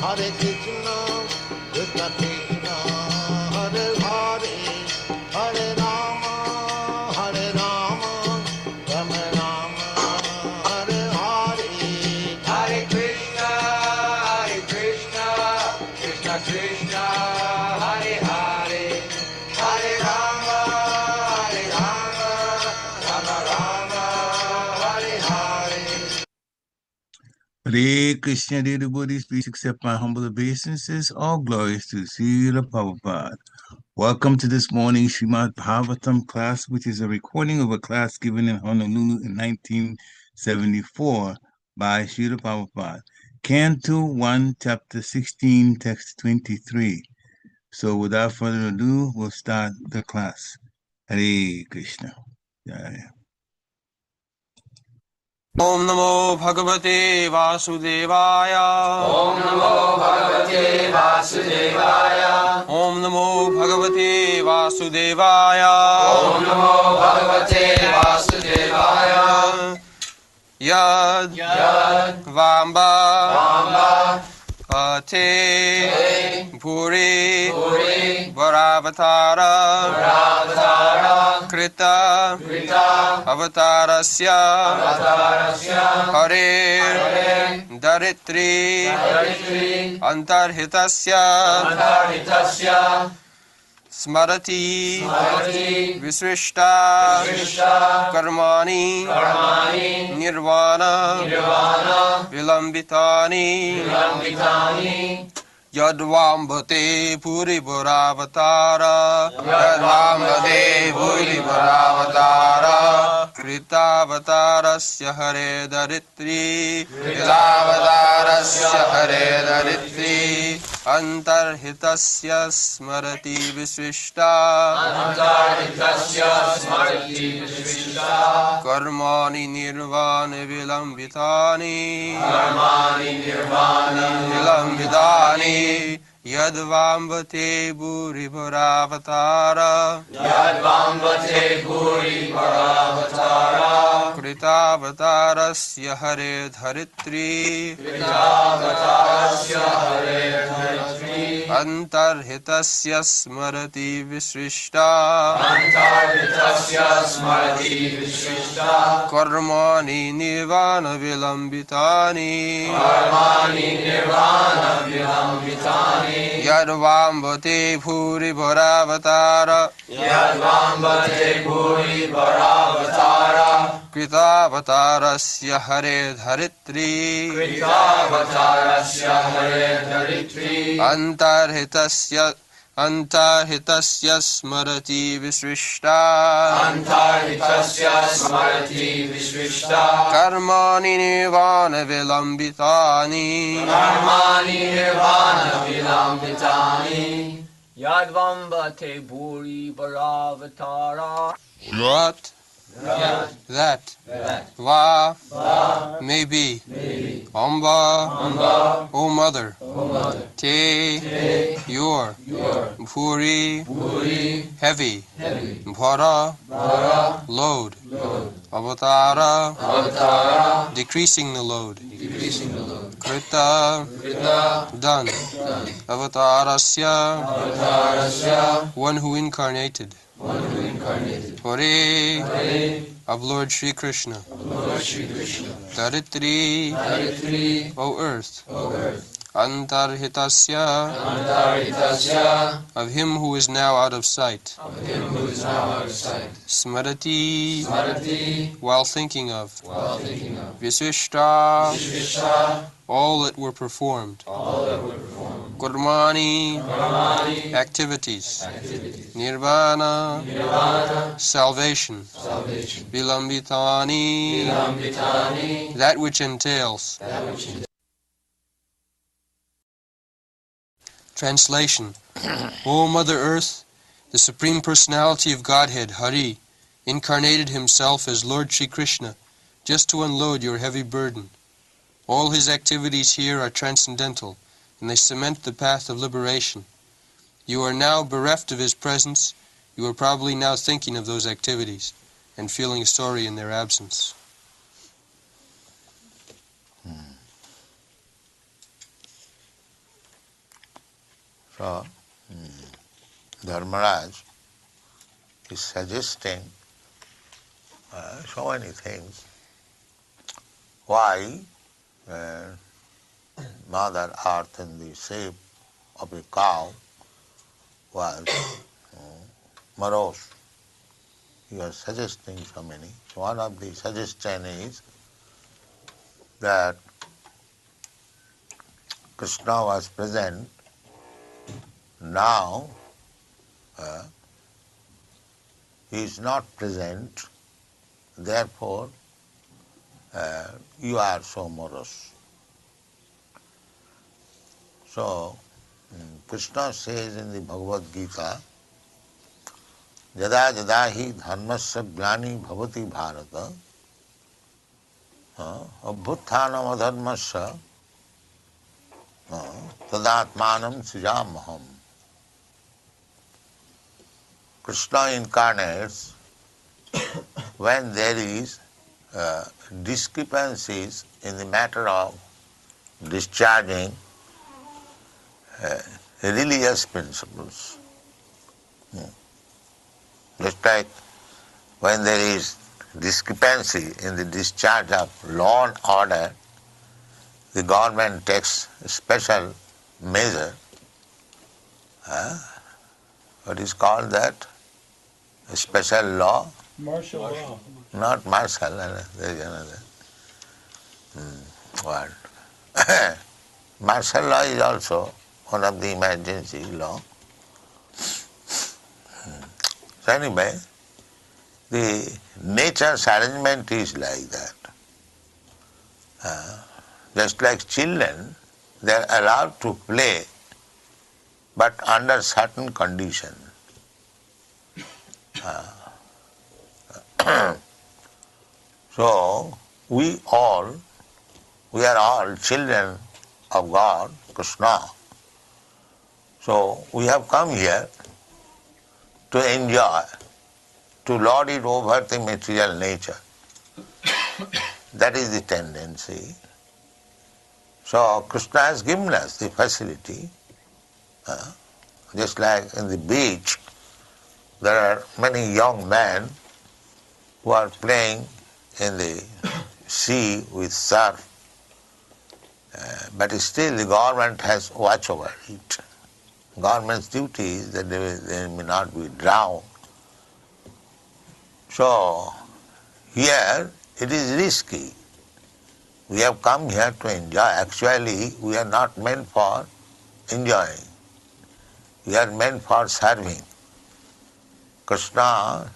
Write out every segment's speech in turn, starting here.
Hare Krishna, Krishna Krishna, Hare Hare, Hare Rama, Rama Rama, Hare Hare. Hare Krishna, Krishna Krishna, Hare Hare, Hare Rama, Rama Rama, Hare Hare. Hare Krishna, dear devotees, please accept my humble obeisances. All glories to Srila Prabhupada. Welcome to this morning's Srimad Bhagavatam class, which is a recording of a class given in Honolulu in 1974 by Srila Prabhupada. Canto 1, Chapter 16, Text 23. So without further ado, we'll start the class. Hare Krishna. Jaya. Om Namo Bhagavate Vasudevaya. Om Namo Bhagavate Vasudevaya. Om Namo Bhagavate Vasudevaya. Om Namo Bhagavate Vasudevaya. Yadvāmba Te bhūri-bharāvatāra kṛtāvatārasya harer dharitri antarhitasya smaratī visṛṣṭā karmāṇi nirvāṇa-vilambitāni yadvāmba bhūri-bharāvatāra bhūri-bharāvatāra kṛtāvatārasya harer dharitri antarhitasya smaratī visṛṣṭā karmāṇi nirvāṇa-vilambitāni yadvāmba bhūri-bharāvatāra kṛtāvatārasya harer dharitri antarhitasya smaratī visṛṣṭā karmāṇi nirvāṇa-vilambitāni yadvāmba bhūri-bharāvatāra kṛtāvatārasya harer dharitri antarhitasya smaratī visṛṣṭā karmāṇi nirvāṇa-vilambitāni yadvāmba bhūri-bharāvatāra. What? That. Va. May be. Amba. O mother. Te. Your. Bhūri. Heavy. Bhara. Load. Avatara. Decreasing the load. Krita. Done. Avatarasya. One who incarnated. Harer of Lord Śrī Kṛṣṇa. Dharitri, O earth. Antarhitasya, of him who is now out of sight. Smaratī, while thinking of. Visṛṣṭā, all that were performed. Karmāṇi, activities. Nirvāṇa, salvation. Vilambitāni, that which entails. Translation. O Mother Earth, the Supreme Personality of Godhead, Hari, incarnated himself as Lord Śrī Kṛṣṇa, just to unload your heavy burden. All his activities here are transcendental, and they cement the path of liberation. You are now bereft of his presence. You are probably now thinking of those activities and feeling sorry in their absence. So, Dharmaraj is suggesting so many things. Why Mother Earth in the shape of a cow was morose. He was suggesting so many. So one of the suggestions is that Krishna was present, now he is not present, therefore you are so morose. So Krishna says in the Bhagavad Gita, Yada yada hi dharmasya glani bhavati bharata abhutthānam adharmasya tadatmanam srijamaham. Krishna incarnates when there is discrepancies in the matter of discharging religious principles. Just like when there is discrepancy in the discharge of law and order, the government takes a special measure. What is called that? A special law? Martial law. Not martial, there is another word. Martial law is also one of the emergency law. So anyway, the nature's arrangement is like that. Just like children, they are allowed to play, but under certain conditions. So we are all children of God, Krishna. So we have come here to enjoy, to lord it over the material nature. That is the tendency. So Krishna has given us the facility. Just like in the beach, there are many young men who are playing in the sea with surf, but still the government has watch over it. Government's duty is that they may not be drowned. So here it is risky. We have come here to enjoy. Actually, we are not meant for enjoying. We are meant for serving. Krishna,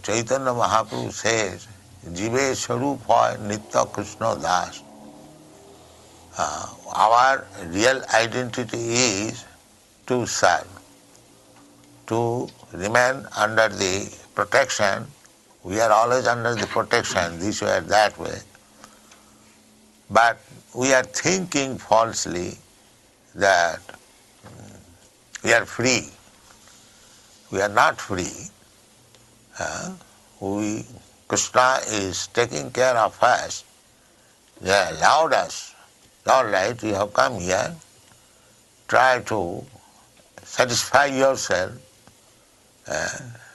Chaitanya Mahaprabhu says, Jive Sarupa Nitya Krishna Das. Our real identity is to serve, to remain under the protection. We are always under the protection, this way or that way. But we are thinking falsely that we are free. We are not free. Krishna is taking care of us. They allowed us. All right, you have come here. Try to satisfy yourself.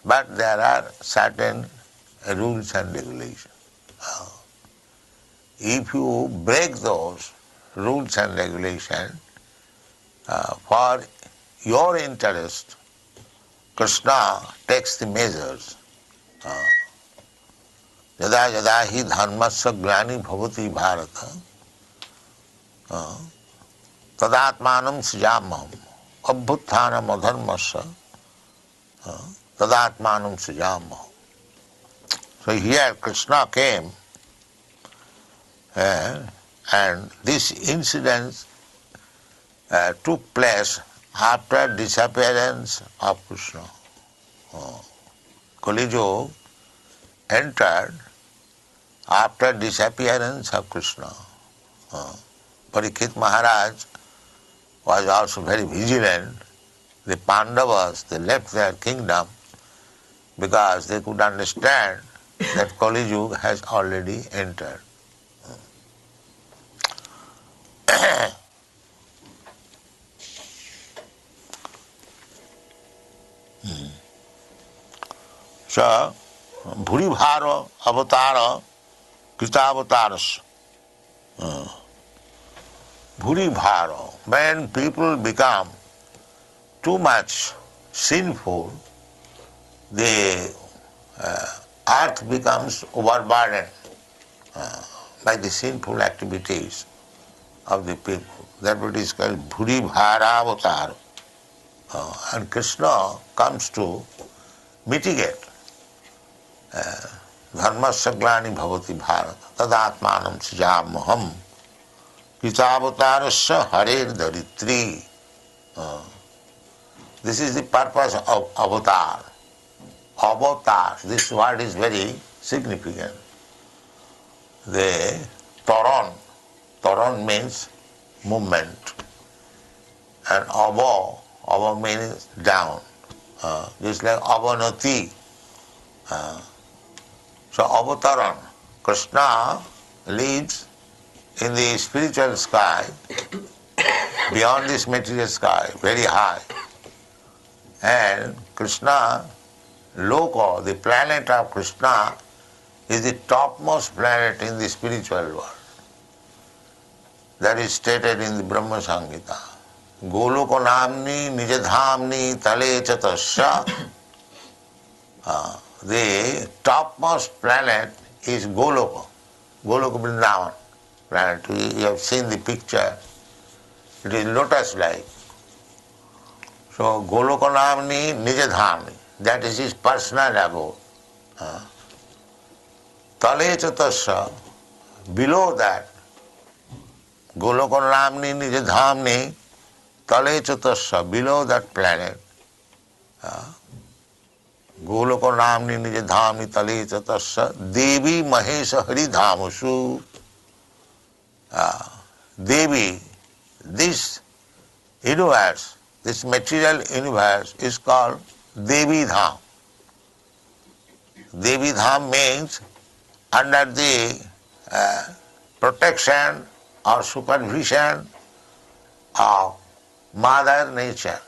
But there are certain rules and regulations. If you break those rules and regulations for your interest, Krishna takes the measures. Yada yada hi dharmasya glani bhavati bharata tadatmanam srijamaham abhutthānam adharmasya tadatmanam srijamaham. So here Krishna came and this incident took place after disappearance of Krishna. Kali Yuga entered after disappearance of Krishna. Parikshit Maharaj was also very vigilant. The Pandavas, they left their kingdom because they could understand that Kali Yuga has already entered. So, bhūri-bharāvatāra kṛtāvatārasya. Bhūri-bhara, when people become too much sinful, the earth becomes overburdened by the sinful activities of the people. That what is called bhūri-bharāvatāra. And Krishna comes to mitigate. Dharmasya glani bhavati bharata tadatmanam srijamaham kṛtāvatārasya harer dharitri. This is the purpose of avatar. Avatar, this word is very significant. The taran means movement, and ava means down, just like avanati. So avataran, Krishna lives in the spiritual sky, beyond this material sky, very high. And Krishna, Loka, the planet of Krishna, is the topmost planet in the spiritual world. That is stated in the Brahma Samhita. Goloko namni nijadhamni tale chatasya. The topmost planet is Goloka. Goloka Vrindavan planet. You have seen the picture. It is lotus-like. So Goloka namni nijadhamni. That is his personal abode. Tale chatasya. Below that, Goloka namni nijadhamni tale chatasya. Below that planet, Goloka namni nijadhamni tale chatasya Devi Mahesha Haridhamusu. Devi, this universe, this material universe is called Devi Dham. Devi Dham means under the protection or supervision of Mother Nature.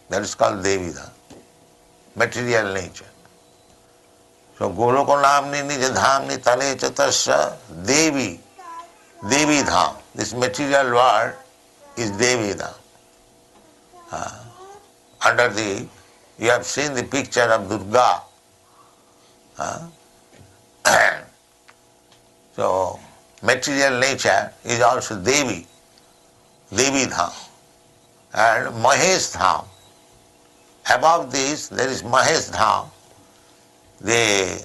That is called Devi Dham, material nature. So Goloka namni nijadhamni tale chatasya Devi, Devi Dham. This material world is Devi Dham. Under the, you have seen the picture of Durga. So material nature is also Devi, Devi Dham. And Mahesh Dham. Above this there is Mahesh Dham, the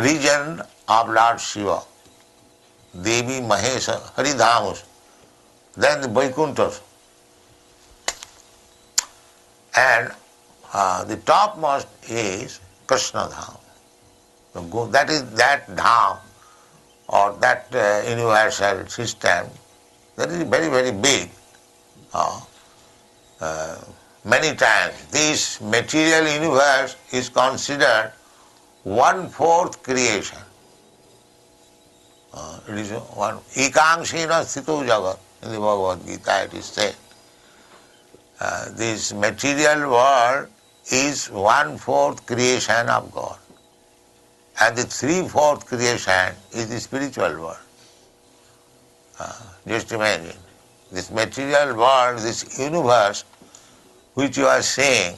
region of Lord Shiva. Devi Mahesha Haridhamus. Then the Vaikunthas. And the topmost is Krishna Dham. So that is that Dham or that universal system. That is very, very big. Many times this material universe is considered 1/4 creation. It is one Ekaṁśena sthito jagat. In the Bhagavad Gita it is said. This material world is 1/4 creation of God. And the 3/4 creation is the spiritual world. Just imagine, this material world, this universe which you are seeing,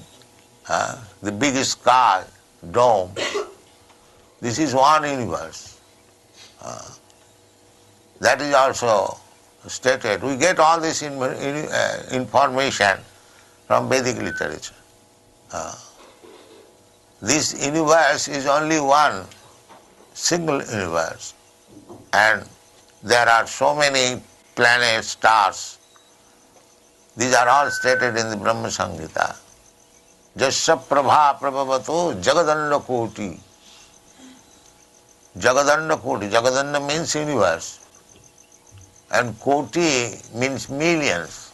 the big sky, dome, this is one universe. That is also stated. We get all this information from Vedic literature. This universe is only one single universe, and there are so many planets, stars. These are all stated in the Brahma Samhita. Jasya prabha prabhavato jagadanda koti. Jagadanda koti. Jagadanda means universe. And koti means millions.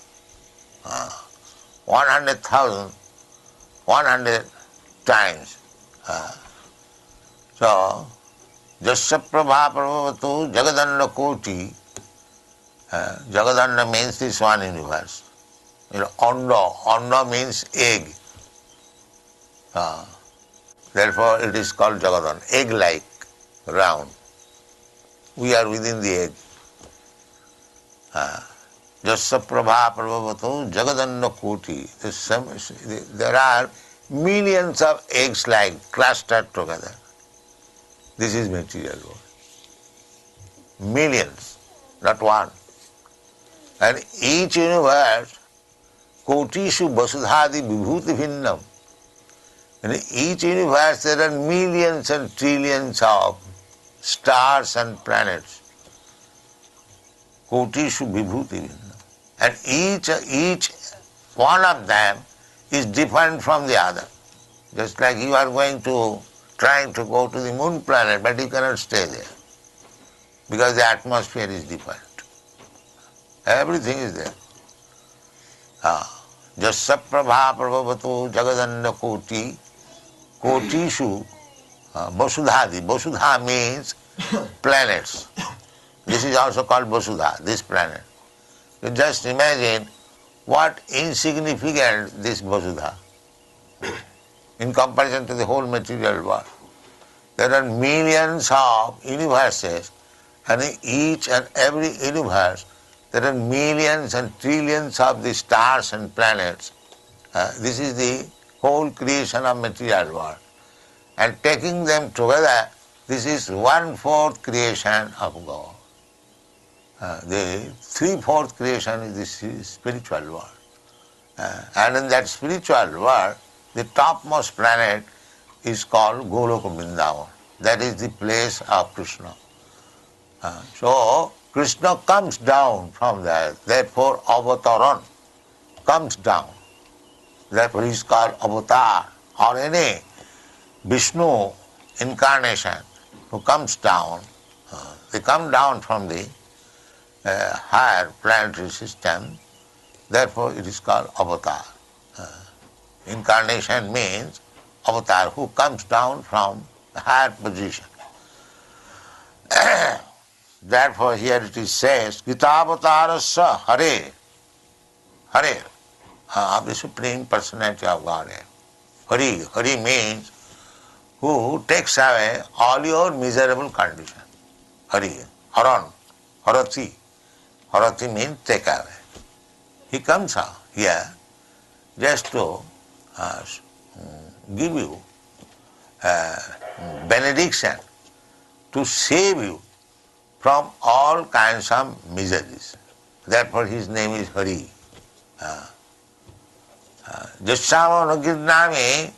100,000, 100 times. So, Jasya prabha prabhavatu jagadanda koti. Jagadanda means this one universe. Anda means egg. Therefore it is called Jagadan, egg-like, round. We are within the egg. Jasya prabha prabhavato jagadanna koti. There are millions of eggs like clustered together. This is material world. Millions, not one. And each universe, kotishu vasudhadi vibhuti bhinnam. In each universe there are millions and trillions of stars and planets. Kotishu vibhuti bhinnam. And each one of them is different from the other. Just like you are trying to go to the moon planet, but you cannot stay there because the atmosphere is different. Everything is there. Jasya prabha prabhavato jagadanna koti kotishu vasudhadi. Vasudha means planets. This is also called Vasudha, this planet. You just imagine what insignificant this Vasudha in comparison to the whole material world. There are millions of universes, and in each and every universe there are millions and trillions of the stars and planets. This is the whole creation of material world. And taking them together, this is 1/4 creation of God. The 3/4 creation is the spiritual world. And in that spiritual world, the topmost planet is called Goloka Vrindavan. That is the place of Krishna. So Krishna comes down from there, therefore avataran comes down. Therefore he is called avatar, or any Vishnu incarnation who comes down. They come down from the higher planetary system, therefore it is called avatar. Incarnation means avatar, who comes down from the higher position. Therefore here it is says, kṛtāvatārasya harer, harer, of the Supreme Personality of Godhead. Hari means who takes away all your miserable condition. Hari, haran, harati. Harati means take away. He comes out here just to give you benediction, to save you from all kinds of miseries. Therefore his name is Hari. Jasyama anugrinami,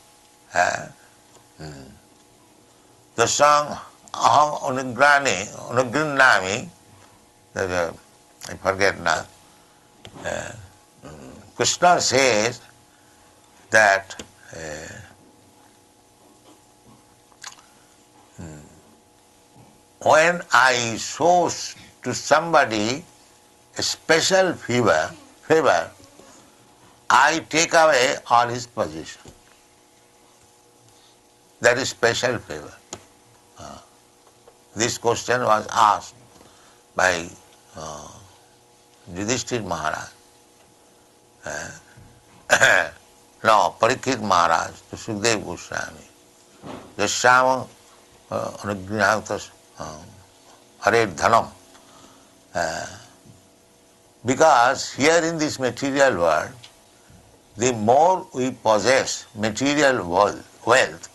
the song aham anugrinami, I forget now. Krishna says that when I show to somebody a special favor, I take away all his possession. That is special favor. This question was asked by Yudhishthira Maharaj. No, Parikshit Maharaj to Sukadeva Goswami. Jasyama anugrihātas harer dhanam. Because here in this material world, the more we possess material wealth,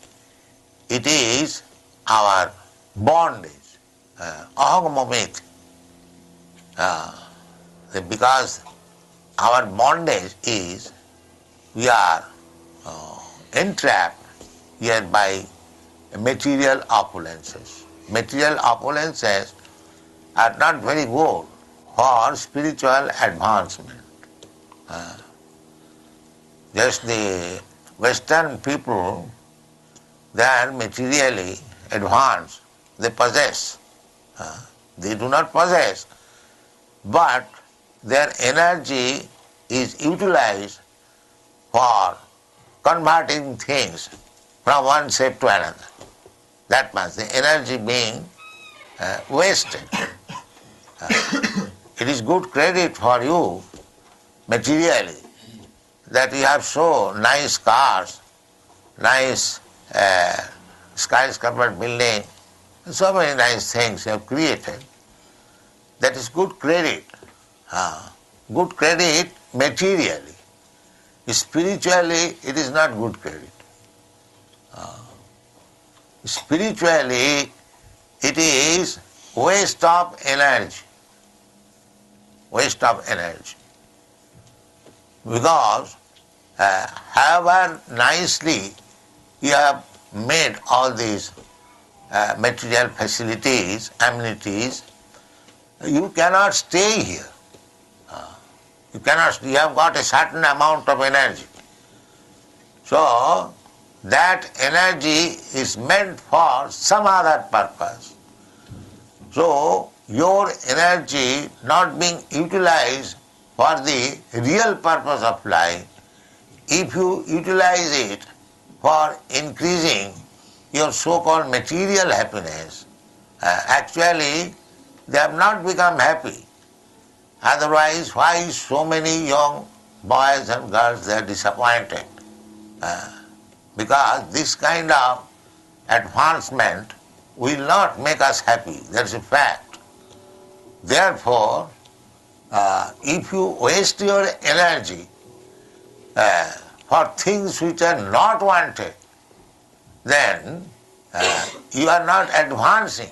it is our bondage, aham because our bondage is we are entrapped here by material opulences. Material opulences are not very good for spiritual advancement. Just the Western people, they are materially advanced, they possess. They do not possess, but their energy is utilized for converting things from one shape to another. That much, the energy being wasted. It is good credit for you materially that you have so nice cars, nice skyscraper building, so many nice things you have created. That is good credit. Good credit materially. Spiritually, it is not good credit. Spiritually, it is waste of energy. Waste of energy. Because however nicely you have made all these material facilities, amenities, you cannot stay here. You have got a certain amount of energy. So, that energy is meant for some other purpose. So, your energy not being utilized for the real purpose of life, if you utilize it for increasing your so-called material happiness, actually they have not become happy. Otherwise, why so many young boys and girls they are disappointed? Because this kind of advancement will not make us happy. That's a fact. Therefore, if you waste your energy for things which are not wanted, then you are not advancing.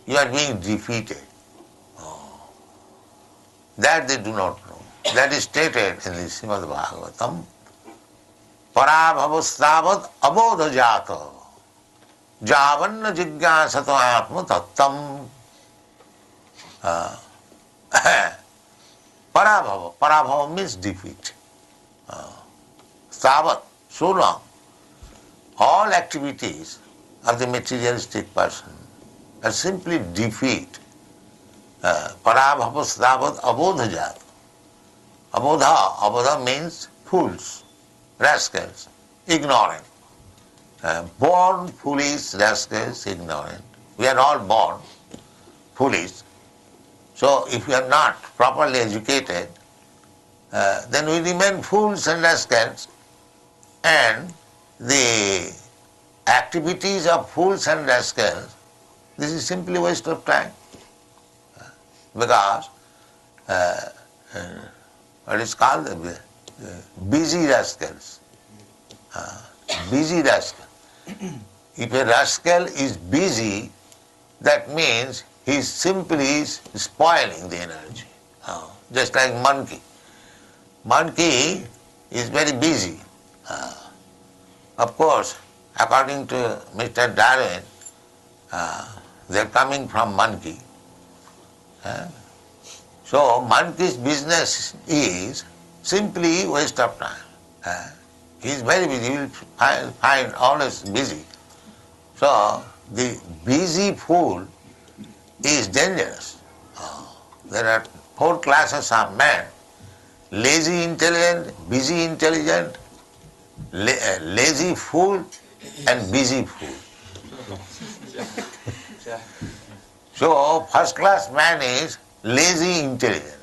You are being defeated. That they do not know. That is stated in the Srimad Bhagavatam. Parabhavastavat abodhajata javanna jigyasato atma tattam. Parabhava. Parabhava means defeat. Stavat, so long. All activities of the materialistic person are simply defeat. Parabhavastavat abodhajata. Abodha means fools, rascals, ignorant. Born foolish, rascals, ignorant. We are all born foolish. So if we are not properly educated, then we remain fools and rascals, and the activities of fools and rascals, this is simply waste of time. Because what is called busy rascals. Busy rascal. If a rascal is busy, that means he is simply spoiling the energy. Just like monkey. Monkey is very busy. Of course, according to Mr. Darwin, they are coming from monkey. So monkey's business is simply waste of time. He is very busy, you will find always busy. So the busy fool is dangerous. There are 4 classes of men: lazy intelligent, busy intelligent, lazy fool, and busy fool. So first class man is lazy intelligent.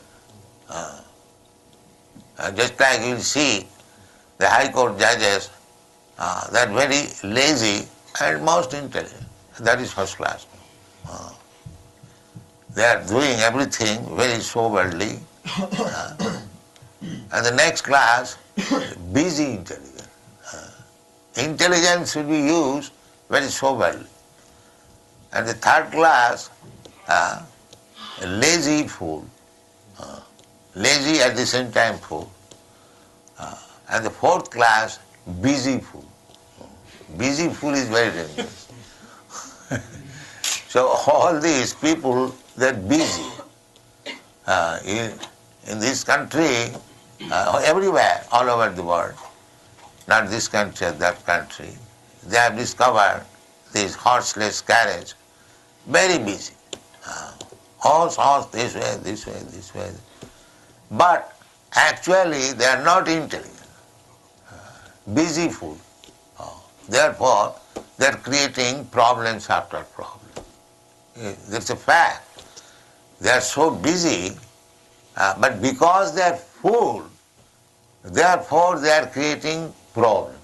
Just like you will see the High Court judges, they are very lazy and most intelligent. That is first class. They are doing everything very soberly. And the next class, busy intelligent. Intelligence should be used very soberly. And the third class, lazy fool. Lazy at the same time fool. And the fourth class, busy fool. Busy fool is very dangerous. So all these people, they are busy. In this country, everywhere, all over the world, not this country, that country, they have discovered this horseless carriage, very busy. Horse, this way, this way, this way. But actually they are not intelligent. Busy fool. Therefore, they are creating problems after problems. That's a fact. They are so busy, but because they are fool, therefore they are creating problems.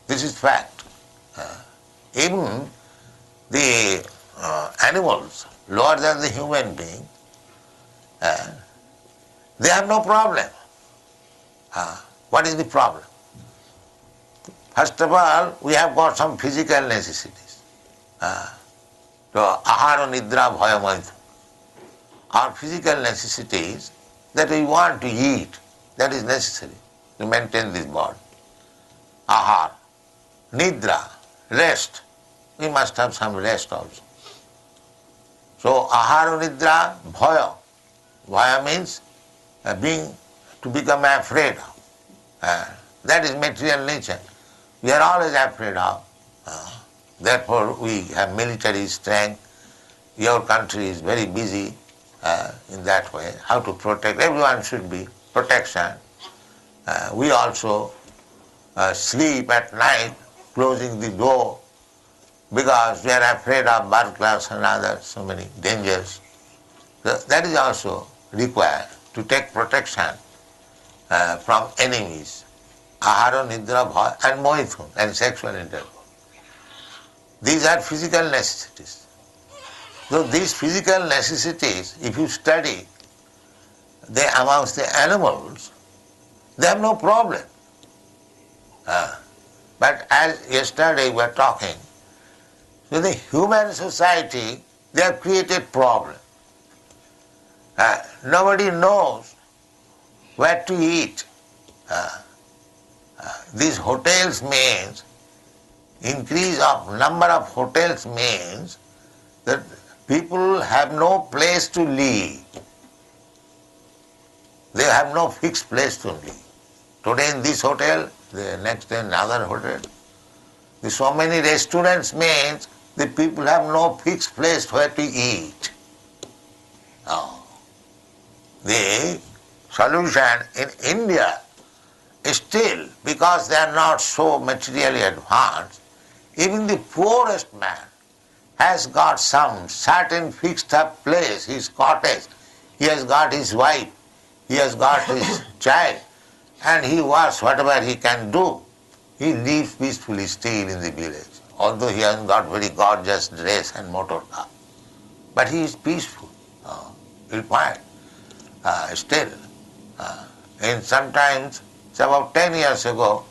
This is fact. Even the animals lower than the human being, they have no problem. What is the problem? First of all, we have got some physical necessities. So, ahara, nidra, bhaya, maitha. Our physical necessities that we want to eat, that is necessary to maintain this body. Ahara, nidra, rest. We must have some rest also. So, ahara, nidra, bhaya. Bhaya means to become afraid of. That is material nature. We are always afraid of. Therefore, we have military strength. Your country is very busy in that way. How to protect? Everyone should be protection. We also sleep at night, closing the door, because we are afraid of burglars and other so many dangers. So that is also required to take protection from enemies. Ahara, nidra, bhaya, and moithun, and sexual intercourse. These are physical necessities. So these physical necessities, if you study they amongst the animals, they have no problem. But as yesterday we were talking, so the human society, they have created problem. Nobody knows where to eat. These hotels means, increase of number of hotels means that people have no place to live. They have no fixed place to live. Today in this hotel, the next day in another hotel. So many restaurants means the people have no fixed place where to eat. The solution in India is still, because they are not so materially advanced, even the poorest man has got some certain fixed up place, his cottage. He has got his wife, he has got his child, and he works whatever he can do. He lives peacefully still in the village, although he hasn't got very gorgeous dress and motor car. But he is peaceful. You'll find still. And sometimes, about 10 years ago,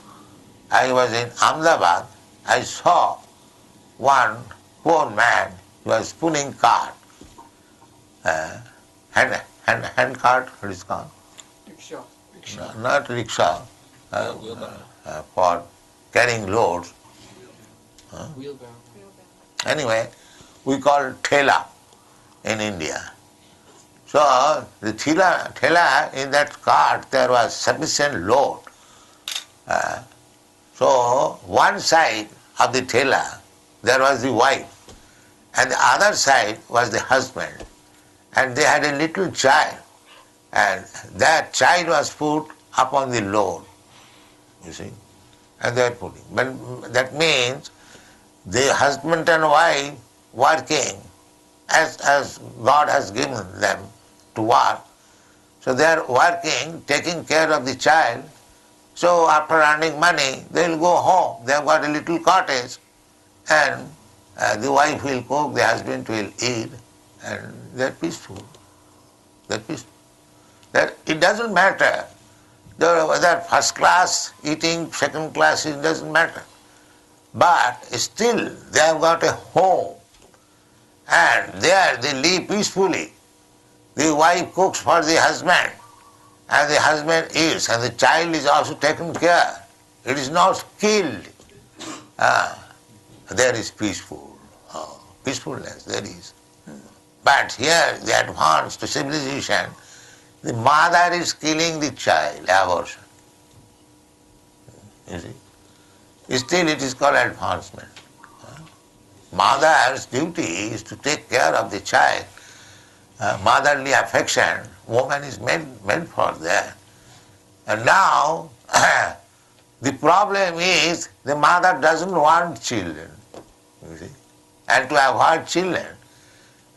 I was in Ahmedabad. I saw one poor man who was pulling cart, hand cart, what is it called? Rickshaw. No, not rickshaw, for carrying loads. Wheelbarrow. Anyway, we call it thela in India. So the thela in that cart there was sufficient load. So one side of the thela there was the wife, and the other side was the husband, and they had a little child, and that child was put upon the load, you see, and they are putting. But that means the husband and wife working as God has given them to work. So they are working, taking care of the child. So after earning money, they will go home. They have got a little cottage, and the wife will cook, the husband will eat, and they are peaceful. They are peaceful. It doesn't matter whether first class eating, second class, it doesn't matter. But still, they have got a home, and there they live peacefully. The wife cooks for the husband, and the husband eats, and the child is also taken care. It is not killed. There is peaceful. Peacefulness, there is. But here, the advanced civilization, the mother is killing the child, abortion. You see? Still it is called advancement. Mother's duty is to take care of the child. Motherly affection, woman is meant for that. And now, the problem is the mother doesn't want children, you see. And to avoid children,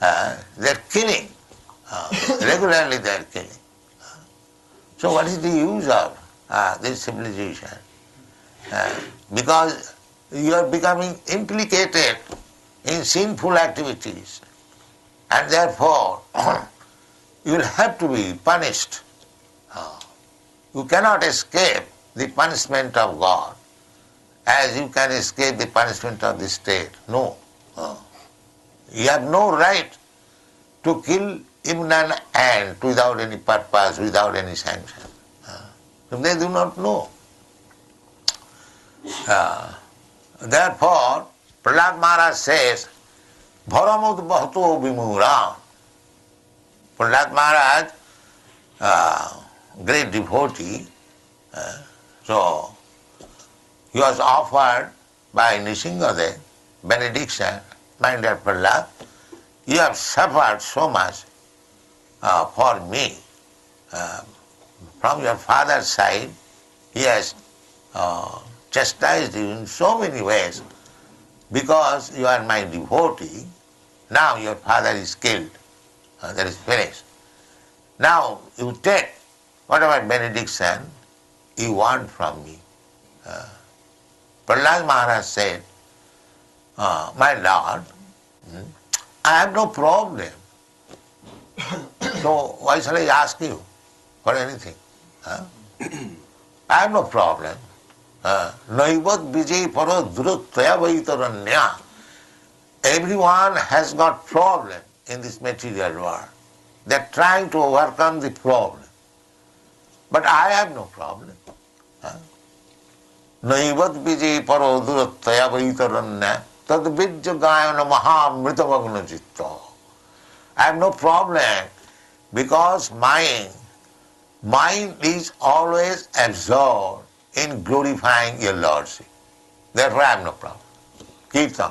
they're killing. Regularly they're killing. So what is the use of this civilization? because you are becoming implicated in sinful activities, and therefore you will have to be punished. You cannot escape the punishment of God as you can escape the punishment of the state. No. You have no right to kill even an ant without any purpose, without any sanction. They do not know. Therefore, Prahlad Maharaj says, Bharamud Bhatu Vimura. Prahlad Maharaj, great devotee, so he was offered by Nishingadev benediction, my dear Prahlad, you have suffered so much for me. From your father's side, he has chastised you in so many ways because you are my devotee. Now your father is killed. That is finished. Now you take whatever benediction you want from me. Prahlad Maharaj said, my Lord, I have no problem. So why shall I ask you for anything? I have no problem. Naivat vijay paro dhuruttaya vaitaranya. Everyone has got problem in this material world. They are trying to overcome the problem. But I have no problem. Naivat vijay paro dhuruttaya vaitaranya. Tad vidya gayana mahamritamagna citta. I have no problem because my mind is always absorbed in glorifying your Lordship. Therefore I have no problem. Kirtan.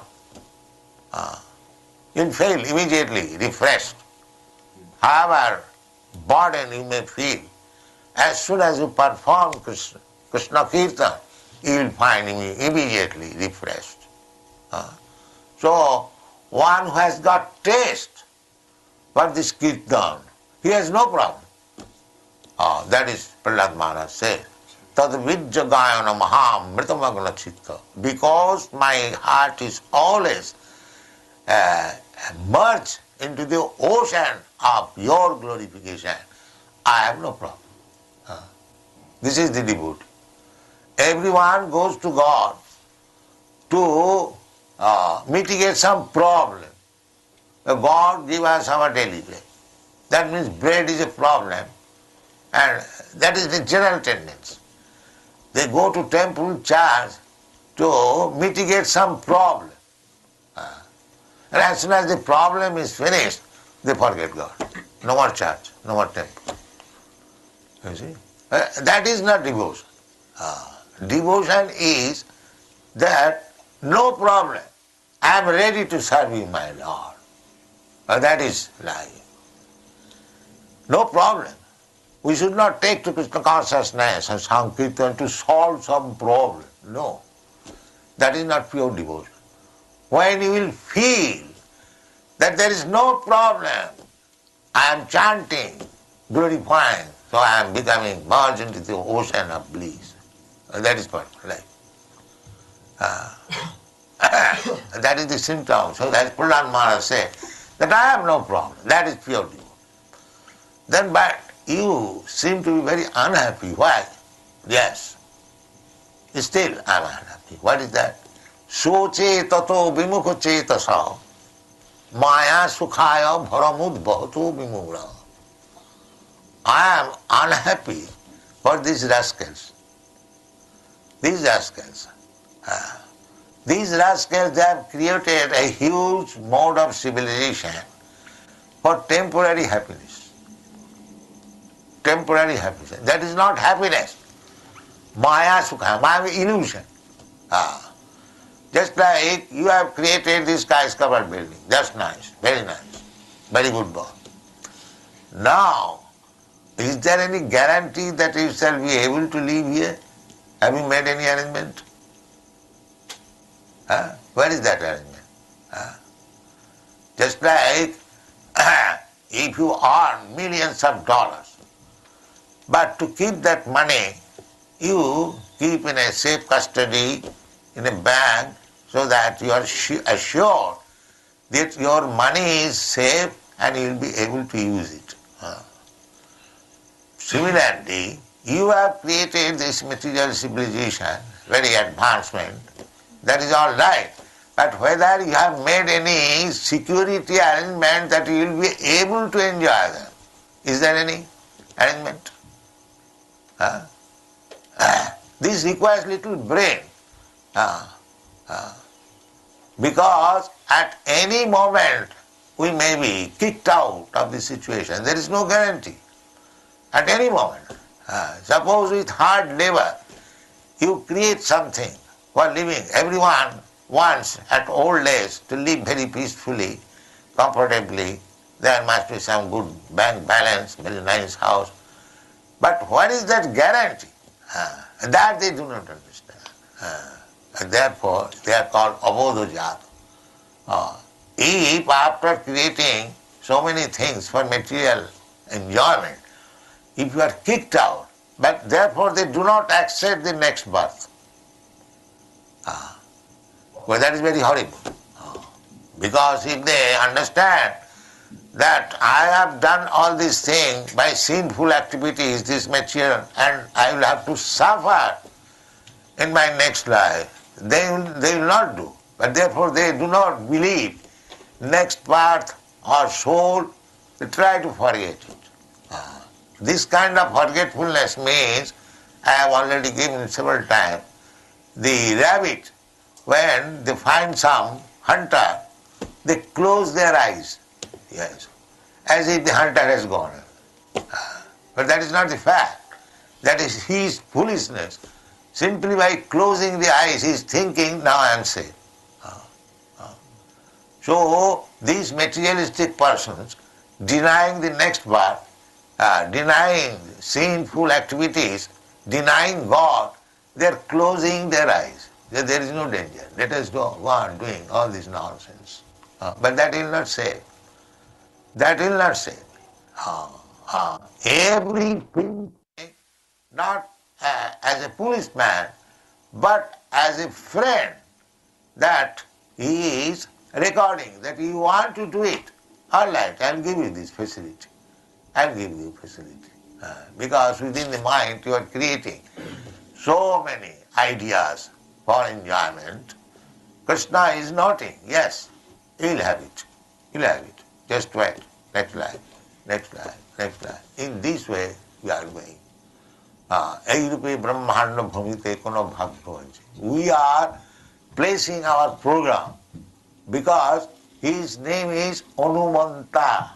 You'll feel immediately refreshed. However burden you may feel, as soon as you perform Krishna Kirtan, you will find immediately refreshed. So one who has got taste for this Kirtan, he has no problem. That is Prahlad Maharaj said. Tad vidya gayana mahamritamagna citta. Because my heart is always merged into the ocean of your glorification, I have no problem. This is the devotee. Everyone goes to God to mitigate some problem. God give us our daily bread. That means bread is a problem, and that is the general tendency. They go to temple, church to mitigate some problem. And as soon as the problem is finished, they forget God. No more church, no more temple. You see? That is not devotion. Devotion is that no problem, I am ready to serve you, my Lord. That is life. No problem. We should not take to Krishna consciousness and Sankirtan to solve some problem. No. That is not pure devotion. When you will feel that there is no problem, I am chanting, glorifying, so I am becoming merged into the ocean of bliss. That is what life. That is the symptom. So as Prahlad Maharaj said, that I have no problem. That is pure devotion. Then but you seem to be very unhappy. Why? Yes. Still I am unhappy. What is that? Soche tato vimukha cetasa maya sukhaya bharamud bhatu vimura. I am unhappy for these rascals. These rascals. These rascals, they have created a huge mode of civilization for temporary happiness. Temporary happiness. That is not happiness. Maya sukha, Maya illusion. Just like you have created this skyscraper building. That's nice, very nice, very good boss. Now, is there any guarantee that you shall be able to live here? Have you made any arrangement? Where is that arrangement? Just like if you earn millions of dollars, but to keep that money, you keep in a safe custody in a bank so that you are assured that your money is safe and you will be able to use it. Similarly, you have created this material civilization, very advancement, that is all right. But whether you have made any security arrangement that you will be able to enjoy them, is there any arrangement? This requires little brain. Because at any moment we may be kicked out of the situation. There is no guarantee. At any moment. Suppose with hard labor you create something for living. Everyone wants at old age to live very peacefully, comfortably. There must be some good bank balance, very nice house. But what is that guarantee? That they do not understand. And therefore they are called abodhojata. If after creating so many things for material enjoyment, if you are kicked out, but therefore they do not accept the next birth. Well, that is very horrible. Because if they understand that I have done all these things by sinful activities, this material, and I will have to suffer in my next life, they will not do. But therefore they do not believe next birth or soul, they try to forget it. This kind of forgetfulness means, I have already given several times, the rabbit, when they find some hunter, they close their eyes, yes, as if the hunter has gone. But that is not the fact. That is his foolishness. Simply by closing the eyes, he is thinking, now I am safe. So, these materialistic persons, denying the next birth, denying sinful activities, denying God, they are closing their eyes. There is no danger. Let us go on doing all this nonsense. But that will not save. That will not save. Everything, not as a policeman, but as a friend, that he is recording, that you want to do it. All right, I will give you this facility. I will give you facility. Because within the mind you are creating so many ideas for enjoyment. Krishna is noting, yes, you will have it. You will have it. Just wait. Next life, next life, next life. In this way we are going. Eirupe brahmanda bhumite kono bhakto. We are placing our program because his name is Anumanta.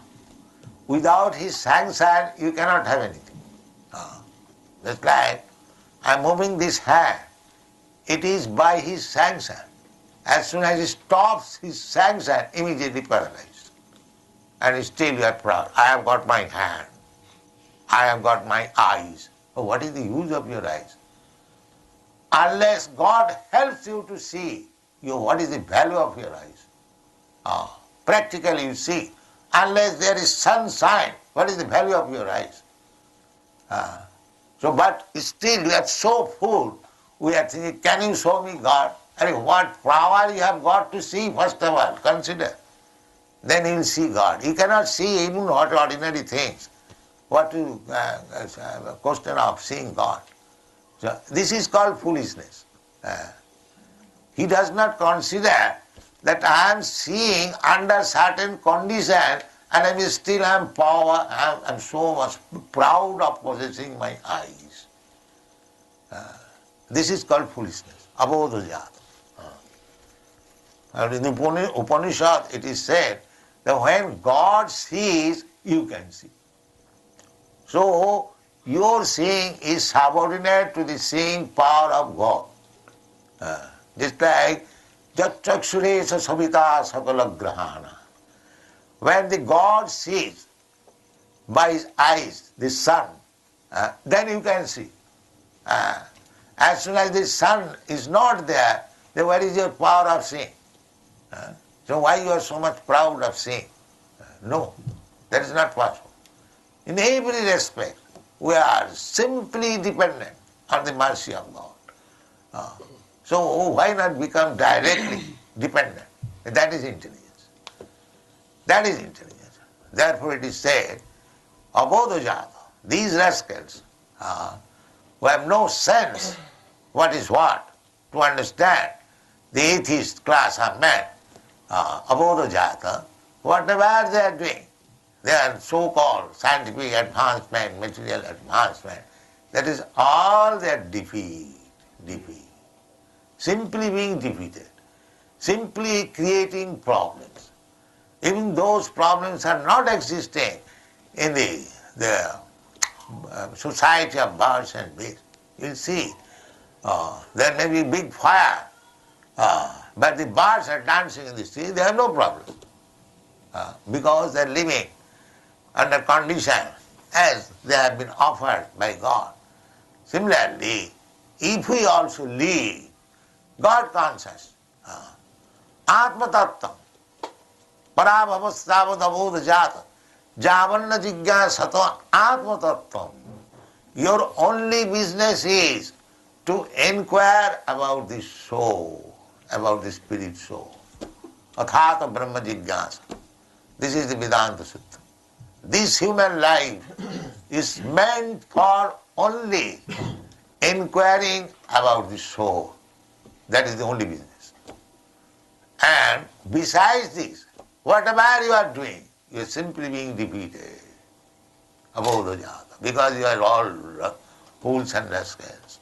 Without his sanction, you cannot have anything. Just like I am moving this hand, it is by his sanction. As soon as he stops his sanction, immediately paralyzed. And still you are proud. I have got my hand. I have got my eyes. Oh, what is the use of your eyes? Unless God helps you to see what is the value of your eyes. Practically you see. Unless there is sunshine, what is the value of your eyes? But still we are so full, we are thinking, can you show me God? I mean, what power you have got to see, first of all, consider. Then you will see God. You cannot see even what ordinary things. What is a question of seeing God? So this is called foolishness. He does not consider that I am seeing under certain conditions and I am power, I am so much proud of possessing my eyes. This is called foolishness, abodhojata. And in the Upanishad it is said that when God sees, you can see. So your seeing is subordinate to the seeing power of God. Just like Jatchakshuresha sabita sakala grahana. When the God sees by his eyes the sun, then you can see. As soon as the sun is not there, then where is your power of seeing? So why you are so much proud of seeing? No, that is not possible. In every respect, we are simply dependent on the mercy of God. So why not become directly dependent? That is intelligence. That is intelligence. Therefore it is said, abodhajata, these rascals who have no sense what is what, to understand the atheist class of men, abodhajata, whatever they are doing, their so-called scientific advancement, material advancement, that is all their defeat. Simply being defeated, simply creating problems. Even those problems are not existing in the society of birds and beasts. You'll see, there may be big fire, but the birds are dancing in the street, they have no problem, because they are living under conditions as they have been offered by God. Similarly, if we also live God conscious, Atma Tattvam, Parabhavasthavadabodhajata, Javanna Jigyasato Atma Tattvam. Your only business is to inquire about the soul, about the spirit soul. Athata Brahma Jigyasa. This is the Vedanta Sutta. This human life is meant for only inquiring about the soul. That is the only business. And besides this, whatever you are doing, you are simply being defeated. Abodhajata. Because you are all fools and rascals.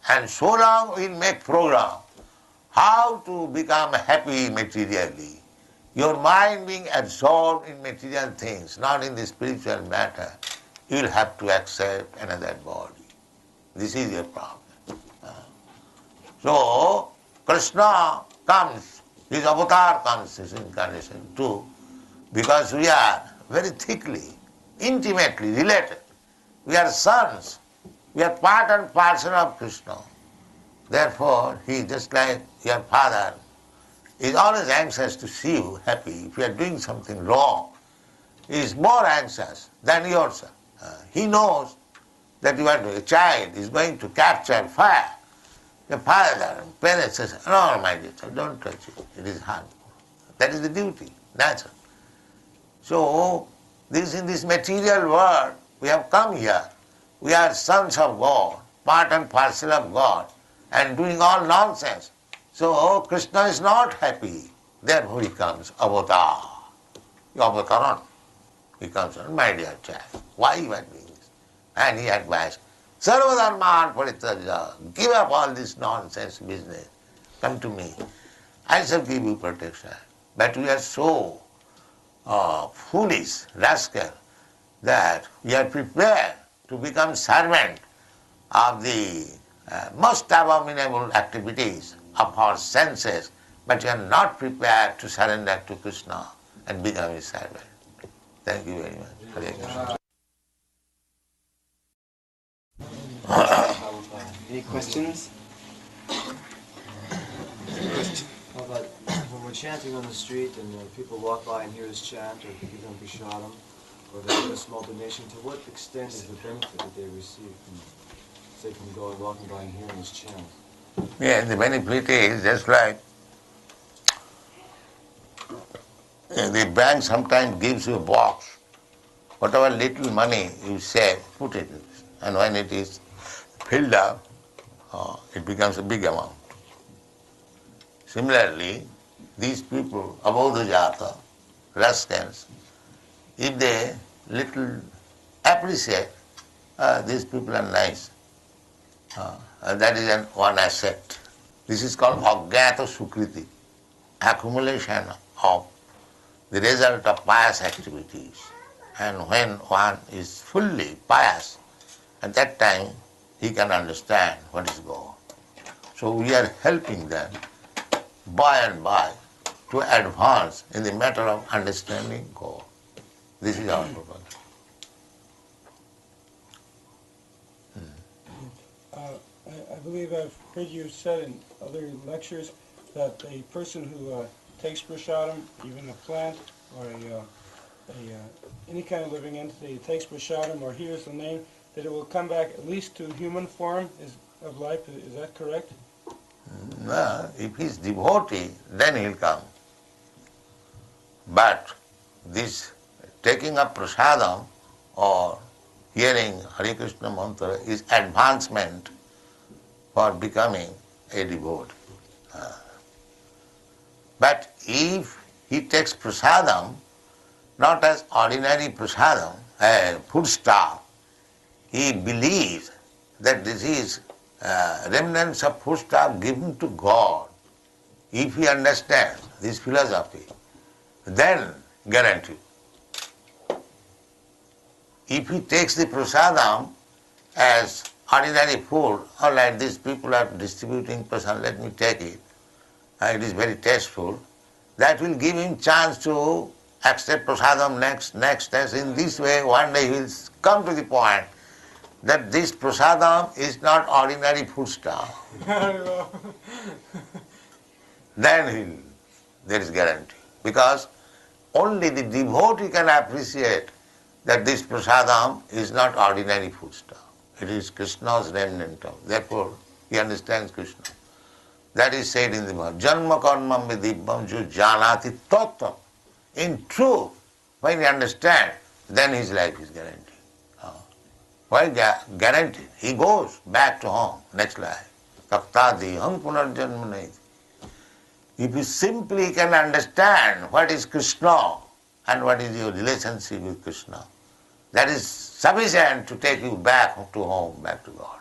And so long we make program how to become happy materially. Your mind being absorbed in material things, not in the spiritual matter, you will have to accept another body. This is your problem. So, Krishna comes, his avatar comes, his incarnation too, because we are very thickly, intimately related. We are sons. We are part and parcel of Krishna. Therefore, he, just like your father, is always anxious to see you happy. If you are doing something wrong, he is more anxious than yourself. He knows that you are a child is going to capture fire. The father, parents say, no, my dear child, don't touch it. It is harmful. That is the duty, natural. So, in this material world, we have come here. We are sons of God, part and parcel of God, and doing all nonsense. So, Krishna is not happy. Therefore he comes, avatar. Avataran. He comes, my dear child, why you are doing this? And he advised, Sarvadharman parityaja, give up all this nonsense business. Come to me. I shall give you protection. But we are so foolish, rascal, that we are prepared to become servant of the most abominable activities of our senses, but we are not prepared to surrender to Krishna and become his servant. Thank you very much. Hare Krishna. Any questions? How about when we're chanting on the street and people walk by and hear us chant, or give them prashadam, or they give a small donation, to what extent is the benefit that they receive from going, walking by and hearing us chant? Yeah, the benefit is just like the bank sometimes gives you a box. Whatever little money you save, put it in this. And when it is filled up, it becomes a big amount. Similarly, these people, abodhajata, rascals, if they little appreciate, these people are nice. That is one asset. This is called agyata sukriti, accumulation of the result of pious activities. And when one is fully pious, at that time he can understand what is God. So we are helping them by and by to advance in the matter of understanding God. This is our purpose. I believe I've heard you said in other lectures that a person who takes prasadam, even a plant or any kind of living entity, takes prasadam or hears the name, that it will come back at least to human form of life. Is that correct? No, if he is devotee, then he will come. But this taking up prasadam or hearing Hare Krishna mantra is advancement for becoming a devotee. But if he takes prasadam not as ordinary prasadam, a foodstuff, he believes that this is remnants of foodstuff given to God. If he understands this philosophy, then guarantee. If he takes the prasadam as ordinary food, all right, these people are distributing prasadam, let me take it. It is very tasteful. That will give him chance to accept prasadam next. In this way, one day he will come to the point that this prasadam is not ordinary foodstuff. Then there is guarantee. Because only the devotee can appreciate that this prasadam is not ordinary foodstuff. It is Krishna's remnant. Therefore, he understands Krishna. That is said in the Bhagavad. Janma karmam vidibbam jo janati tattva. In truth, when he understands, then his life is guaranteed. Why guaranteed? He goes back to home, next life. Taktadiham punarjanma naiti. If you simply can understand what is Krishna and what is your relationship with Krishna, that is sufficient to take you back to home, back to God.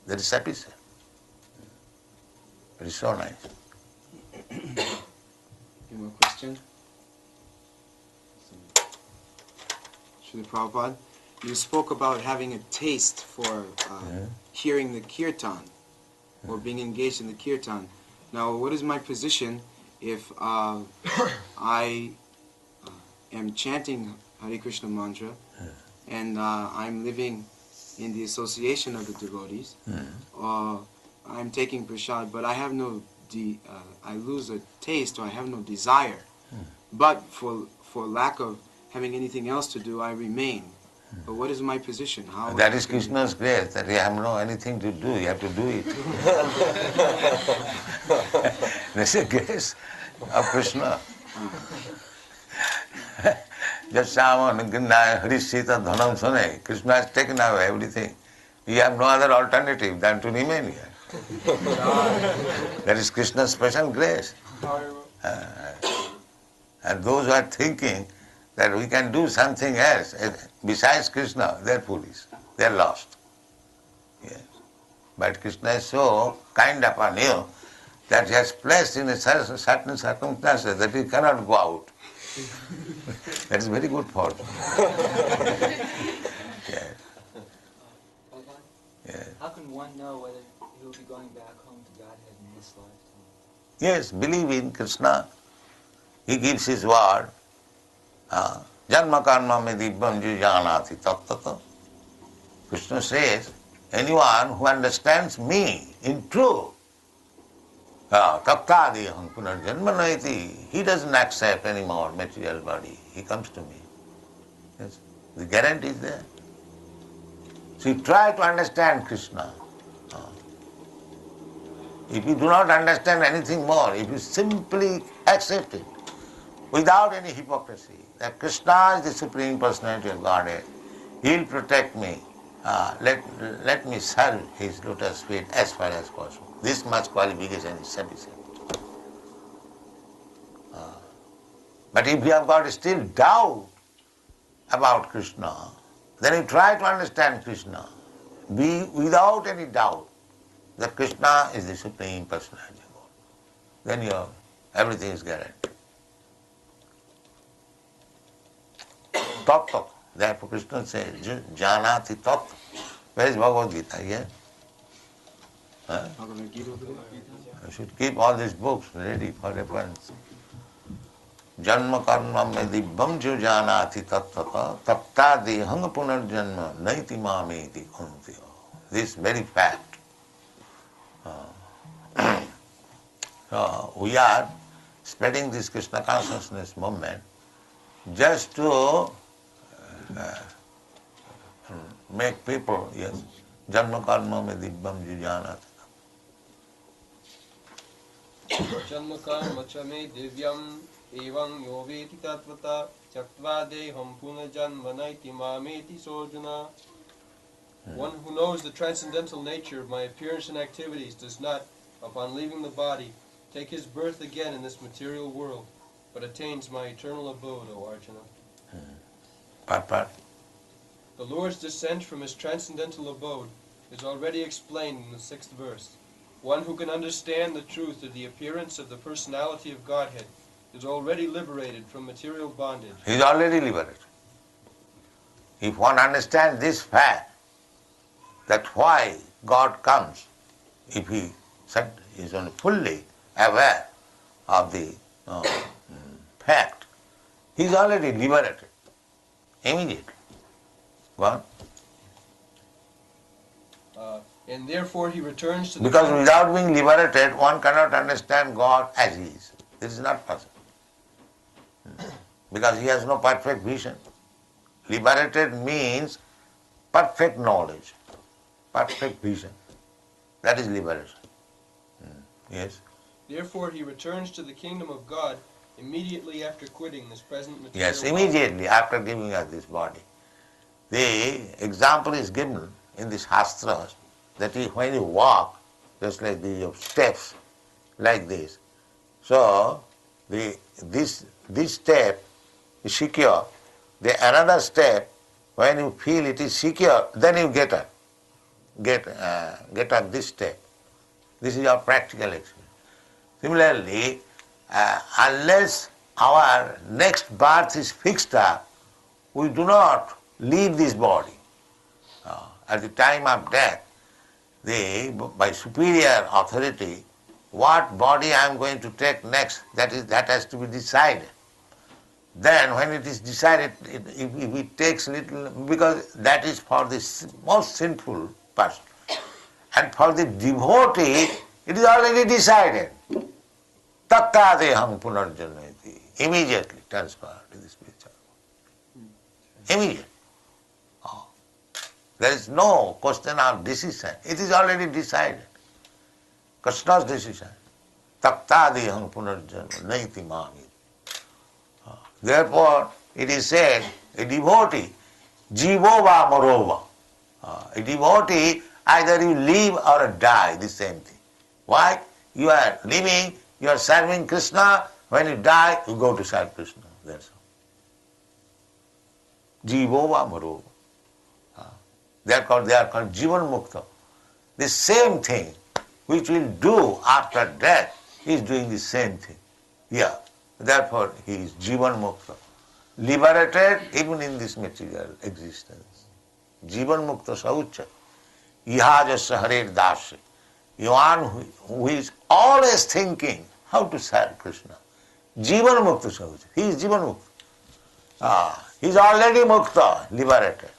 That is sufficient. It is so nice. Any more question? Srila Prabhupada, you spoke about having a taste for hearing the kirtan or being engaged in the kirtan. Now, what is my position if I am chanting Hare Krishna mantra and I'm living in the association of the devotees, I'm taking prasad, but I have no, I lose a taste or I have no desire. But for lack of having anything else to do, I remain. But what is my position? How that is Krishna's grace, that you have no anything to do, you have to do it. That's the grace of Krishna. Just Harishita Dhanam Sune, Krishna has taken away everything. You have no other alternative than to remain here. That is Krishna's special grace. And those who are thinking that we can do something else besides Krishna, they are foolish, they are lost. Yes. But Krishna is so kind upon you that he has placed in a certain circumstances that you cannot go out. That is very good fortune. Yes. Yes. How can one know whether he will be going back home to Godhead in this lifetime? Yes, believe in Krishna. He gives his word. Janma karma me dibbam janati tattata. Krishna says, anyone who understands me in truth, taktadiham punarjanma naiti, he doesn't accept any more material body. He comes to me. Yes, the guarantee is there. So you try to understand Krishna. If you do not understand anything more, if you simply accept it, without any hypocrisy, that Krishna is the Supreme Personality of Godhead, He will protect me. Let me serve His lotus feet as far as possible. This much qualification is sufficient. But if you have got still doubt about Krishna, then you try to understand Krishna. Be without any doubt that Krishna is the Supreme Personality of God. Then everything is guaranteed. Tattva. Therefore Krishna says, Janati Tattva. Where is Bhagavad Gita? Here? You should keep all these books ready for reference. Janma karma me dibbam jo janati tattva taptadi hang punarjanma naiti mameti kuntiyo. This very fact. So we are spreading this Krishna consciousness movement just to make people, yes, janma karma me dibbam jujanat. Janma karma cha me divyam evam yo veti tatvata chaktva deham punajanma naiti mameti sojana. One who knows the transcendental nature of my appearance and activities does not, upon leaving the body, take his birth again in this material world, but attains my eternal abode, O Arjuna. Part. The Lord's descent from his transcendental abode is already explained in the 6th verse. One who can understand the truth of the appearance of the personality of Godhead is already liberated from material bondage. He is already liberated. If one understands this fact, that why God comes, if he is only fully aware of the fact, he is already liberated immediately. Well, And therefore he returns to the because without being liberated, one cannot understand God as he is. This is not possible. Because he has no perfect vision. Liberated means perfect knowledge, perfect vision. That is liberation. Yes? Therefore he returns to the kingdom of God immediately after quitting this present material Yes, body. immediately after giving us this body. The example is given in the Shastras that when you walk, just like the steps, like this. So this step is secure. The another step, when you feel it is secure, then you get up. Get up this step. This is our practical experience. Similarly, unless our next birth is fixed up, we do not leave this body. At the time of death, by superior authority, what body I am going to take next, that has to be decided. Then when it is decided, if it takes little, because that is for the most sinful person. And for the devotee, it is already decided. Tattādeham punarjanati. Immediately transferred to the spiritual world. Immediately. There is no question of decision. It is already decided. Krishna's decision. Tattādeham punarjanati naiti mami. Therefore, it is said, a devotee, jivo va marova. A devotee, either you live or die, the same thing. Why? You are living, you are serving Krishna, when you die, you go to serve Krishna. That's all. Jivo va marova. They are called Jivan Mukta. The same thing which will do after death, he is doing the same thing. Yeah. Therefore, he is Jivan Mukta. Liberated even in this material existence. Jivan Mukta Saucha. Ihajasya harer dasya. One who is always thinking how to serve Krishna. Jivan Mukta Saucha. He is Jivan Mukta. He is already Mukta, liberated.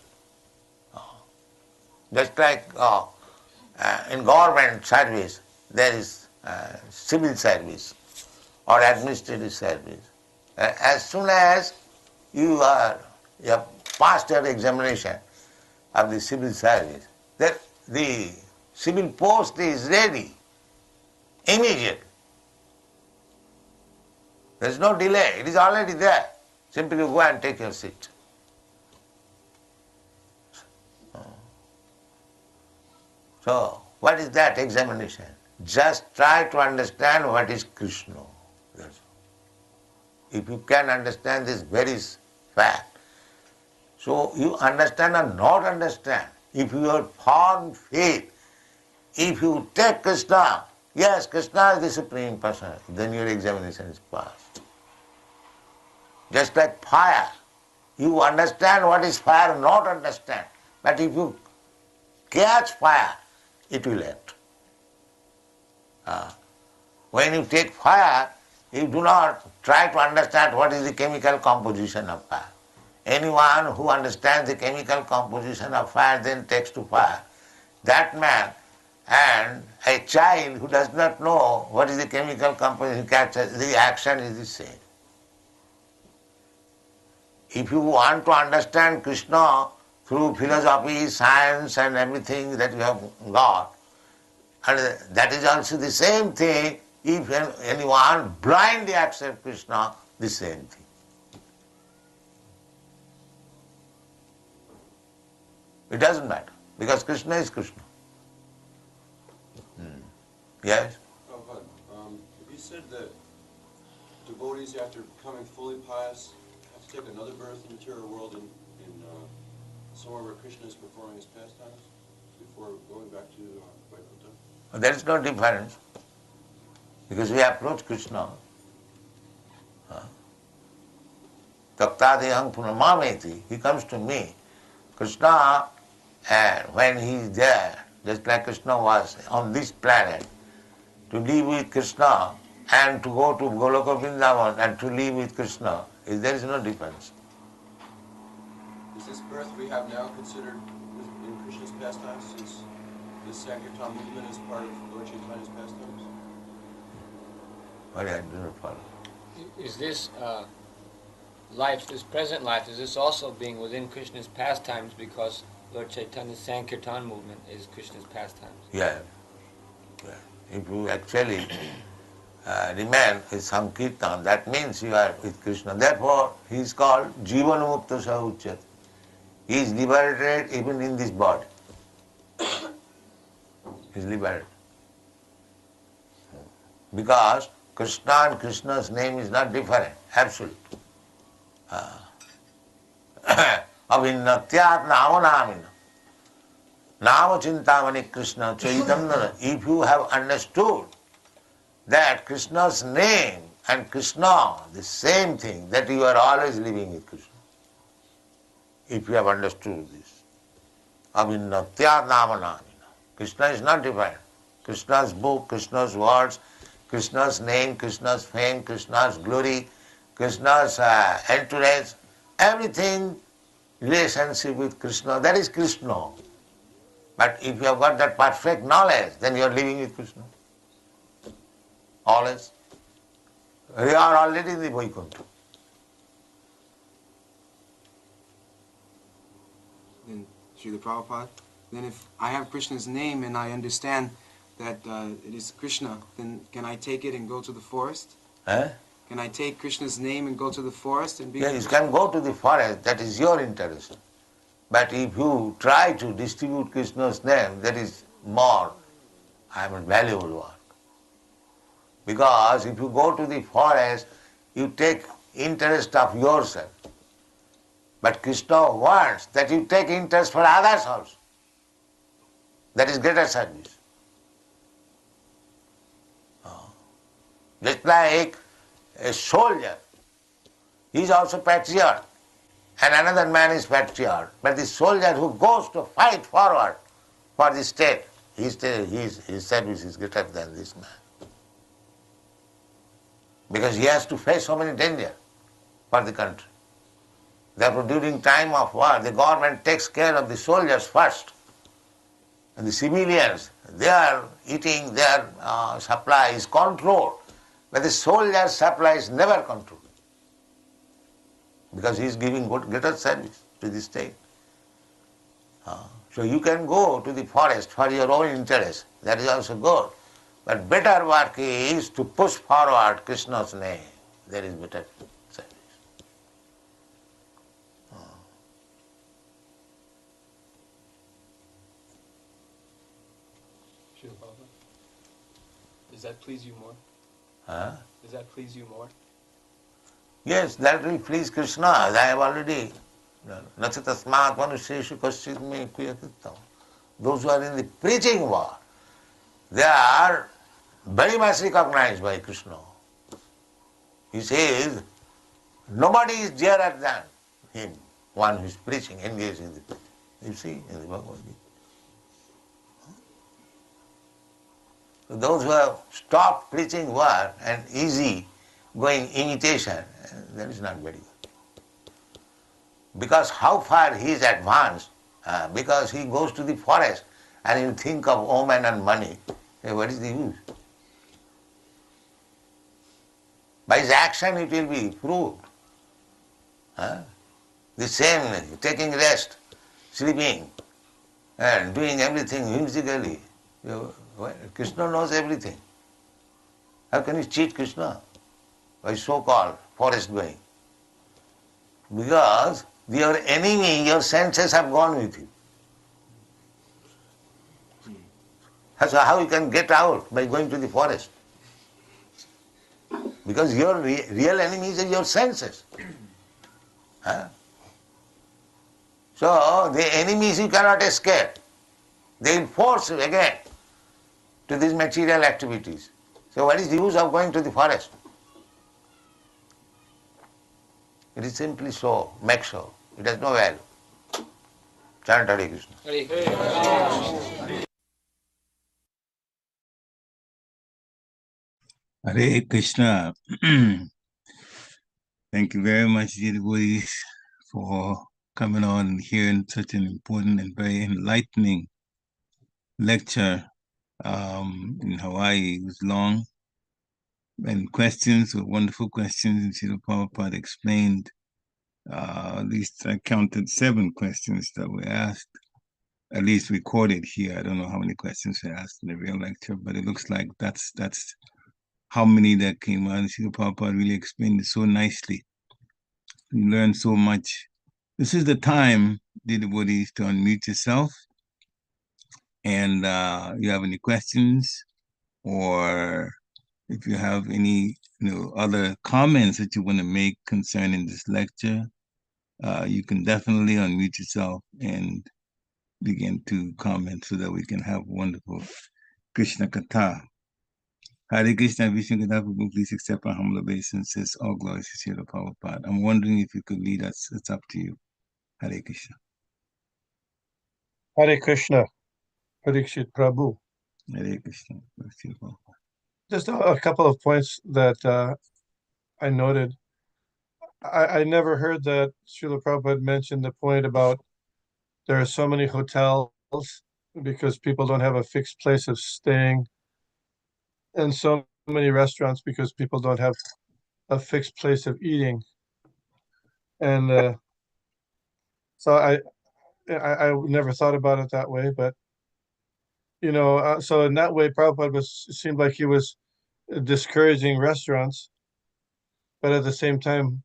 Just like in government service, there is civil service or administrative service. As soon as you have passed your examination of the civil service, then the civil post is ready immediately. There is no delay, it is already there. Simply you go and take your seat. So, what is that examination? Just try to understand what is Krishna. That's all. If you can understand this very fact, so you understand or not understand. If you have formed faith, if you take Krishna, yes, Krishna is the Supreme Personality, then your examination is passed. Just like fire, you understand what is fire, not understand. But if you catch fire, it will end. When you take fire, you do not try to understand what is the chemical composition of fire. Anyone who understands the chemical composition of fire then takes to fire. That man and a child who does not know what is the chemical composition, the action is the same. If you want to understand Krishna through philosophy, science and everything that you have got. And that is also the same thing if anyone blindly accepts Krishna, the same thing. It doesn't matter, because Krishna is Krishna. Yes? Prabhupada, you said that devotees, after becoming fully pious, have to take another birth in the material world in somewhere where Krishna is performing his pastimes before going back to Vaikuntha? There is no difference, because we approach Krishna. Taktādeham punamāmeti, he comes to me. Krishna, and when he is there, just like Krishna was on this planet, to live with Krishna and to go to Goloka Vrindavan and to live with Krishna, there is no difference. Is this birth we have now considered in Krishna's pastimes, since the Sankirtan movement is part of Lord Chaitanya's pastimes? But I do not follow. Is this life, this present life, is this also being within Krishna's pastimes because Lord Chaitanya's Sankirtan movement is Krishna's pastimes? Yeah. If you actually remain with Sankirtan, that means you are with Krishna. Therefore, he is called Jivanamukta Sahuchat. He is liberated even in this body. He is liberated. Because Krishna and Krishna's name is not different, absolute. Avinnatyat namanamina. Nama chintamani Krishna Chaitanya. If you have understood that Krishna's name and Krishna, the same thing, that you are always living with Krishna. If you have understood this. Avinnatyat namanamina. Krishna is not different. Krishna's book, Krishna's words, Krishna's name, Krishna's fame, Krishna's glory, Krishna's entourage, everything relationship with Krishna, that is Krishna. But if you have got that perfect knowledge, then you are living with Krishna. Always. You are already in the Vaikuntha. Then, Srila Prabhupada, then if I have Krishna's name and I understand that it is Krishna, then can I take it and go to the forest? Can I take Krishna's name and go to the forest and be... Yes, you can go to the forest, that is your interest. But if you try to distribute Krishna's name, that is more, valuable work. Because if you go to the forest, you take interest of yourself. But Krishna wants that you take interest for others also. That is greater service. Just like a soldier, he is also patriot, and another man is patriot. But the soldier who goes to fight forward for the state, his service is greater than this man. Because he has to face so many dangers for the country. Therefore, during time of war, the government takes care of the soldiers first. And the civilians, their eating, their supply is controlled. But the soldier's supply is never controlled. Because he is giving greater service to the state. So you can go to the forest for your own interest. That is also good. But better work is to push forward Krishna's name. There is better service. Srila Prabhupada, does that please you more? Does that please you more? Yes, that will please Krishna. I have already. Nachatasmat manuseshu kaschit me kuyakrittam. Those who are in the preaching world, they are very much recognized by Krishna. He says, nobody is dearer than him, one who is preaching, engaged in the preaching. You see, in the Bhagavad Gita. So those who have stopped preaching word and easy going imitation, that is not very good. Because how far he is advanced, because he goes to the forest and you think of woman and money, what is the use? By his action it will be proved. The same, taking rest, sleeping and doing everything whimsically. Krishna knows everything. How can you cheat Krishna by so-called forest going? Because your enemy, your senses have gone with you. So how you can get out by going to the forest? Because your real enemies are your senses. So the enemies you cannot escape. They will force you again to these material activities. So what is the use of going to the forest? It is simply so, make so. It has no value. Chant Hare Krishna. Hare Krishna. Hare Krishna. Thank you very much, dear devotees, for coming on and hearing such an important and very enlightening lecture in Hawaii. It was long, and questions were wonderful questions, and Srila Prabhupada explained, at least I counted 7 questions that were asked, at least recorded here. I don't know how many questions were asked in the real lecture, but it looks like that's how many that came out. And Srila Prabhupada really explained it so nicely. You learn so much. This is the time, dear devotees, to unmute yourself. And you have any questions, or if you have any other comments that you want to make concerning this lecture, you can definitely unmute yourself and begin to comment so that we can have wonderful Krishna Katha. Hare Krishna, Vishnu Katha, Prabhu, please accept our humble obeisances. All glories to Srila Prabhupada. I'm wondering if you could lead us. It's up to you. Hare Krishna. Hare Krishna, Parikshit Prabhu. Hare Krishna. Just a couple of points that I noted. I never heard that Srila Prabhupada mentioned the point about there are so many hotels because people don't have a fixed place of staying, and so many restaurants because people don't have a fixed place of eating. And so I never thought about it that way, but so in that way, Prabhupada seemed like he was discouraging restaurants, but at the same time,